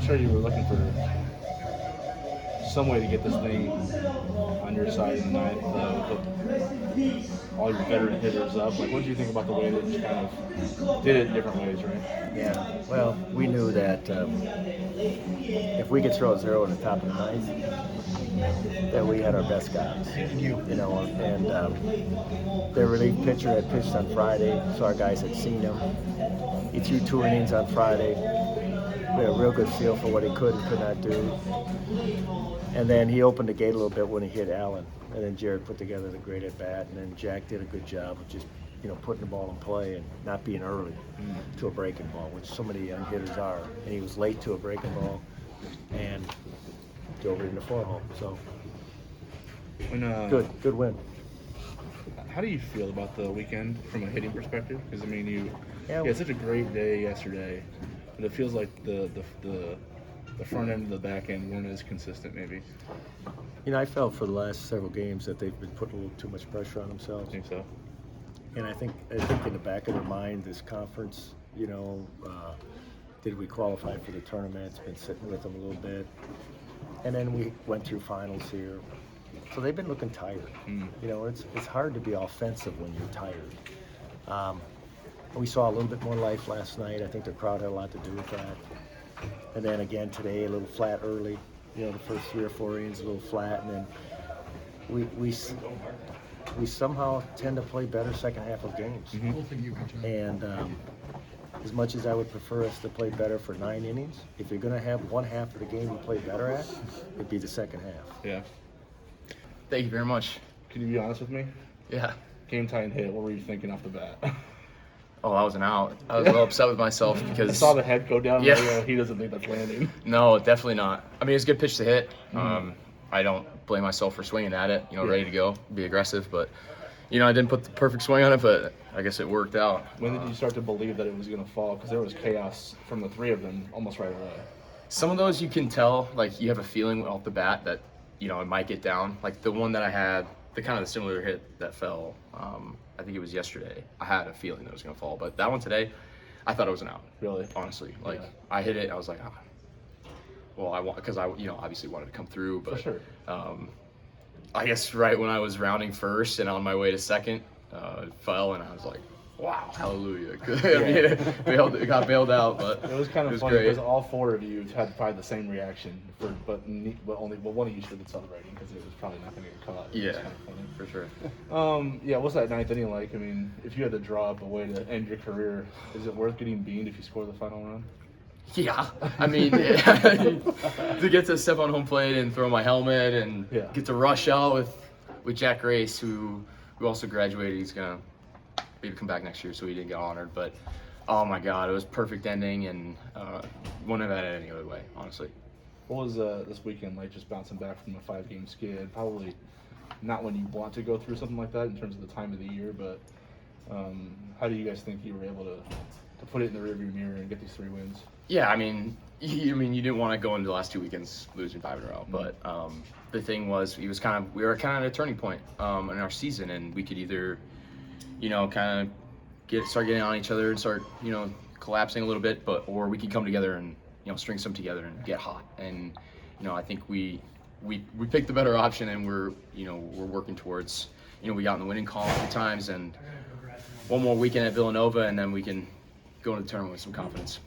sure you were looking for some way to get this thing on your side in the ninth, with all your veteran hitters up. Like, what did you think about the way they just kind of did it in different ways, right? Yeah, well, we knew that if we could throw a zero in the top of the ninth, that we had our best guys. And their relief pitcher had pitched on Friday, so our guys had seen him. He threw 2 innings on Friday. We had a real good feel for what he could and could not do. And then he opened the gate a little bit when he hit Allen. And then Jared put together the great at bat. And then Jack did a good job of just, putting the ball in play and not being early to a breaking ball, which so many young hitters are. And he was late to a breaking ball and drove it in the 4-hole. So good win. How do you feel about the weekend from a hitting perspective? Because I mean, you Yeah. had such a great day yesterday, but it feels like the front end and the back end weren't as consistent, maybe. I felt for the last several games that they've been putting a little too much pressure on themselves. I think so. And I think in the back of their mind, this conference, did we qualify for the tournament? It's been sitting with them a little bit. And then we went through finals here. So they've been looking tired. It's hard to be offensive when you're tired. We saw a little bit more life last night. I think the crowd had a lot to do with that. And then again today, a little flat early. The first 3 or 4 innings a little flat, and then we somehow tend to play better second half of games. And as much as I would prefer us to play better for 9 innings, if you're going to have one half of the game you play better at, it'd be the second half. Yeah. Thank you very much. Can you be honest with me? Yeah. Game time hit. What were you thinking off the bat? Oh, I was an out. I was a little upset with myself because I saw the head go down. Yeah. He doesn't think that's landing. No, definitely not. I mean, it's a good pitch to hit. I don't blame myself for swinging at it. Ready to go, be aggressive. But I didn't put the perfect swing on it, but I guess it worked out. When did you start to believe that it was going to fall? Because there was chaos from the 3 of them almost right away. Some of those you can tell, like you have a feeling off the bat that it might get down. Like the one that I had, the kind of the similar hit that fell. I think it was yesterday. I had a feeling that it was going to fall, but that one today, I thought it was an out. Really? Honestly, I hit it. I was like, well, because I obviously wanted to come through, but For sure. I guess right when I was rounding first and on my way to second, it fell, and I was like, wow, hallelujah. It got bailed out, but it was kind of funny great. because all 4 of you had probably the same reaction, but only one of you should have been celebrating because it was probably not going to get caught. Yeah, kind of funny. for sure. Yeah, what's that 9th inning like? I mean, if you had to draw up a way to end your career, is it worth getting beamed if you score the final run? Yeah, I mean, to get to step on home plate and throw my helmet and get to rush out with Jack Grace, who also graduated. He's gonna maybe come back next year, so he didn't get honored. But oh my God, it was perfect ending, and wouldn't have had it any other way, honestly. What was this weekend like? Just bouncing back from a 5-game skid, probably not when you want to go through something like that in terms of the time of the year, but how do you guys think you were able to put it in the rearview mirror and get these 3 wins? Yeah, I mean, you didn't want to go into the last 2 weekends losing 5 in a row, but the thing was, we were kind of at a turning point in our season, and we could either, kind of start getting on each other and start, collapsing a little bit, or we could come together and string some together and get hot. And I think we picked the better option, and we're working towards, we got in the winning column a few times, and one more weekend at Villanova, and then we can go into the tournament with some confidence.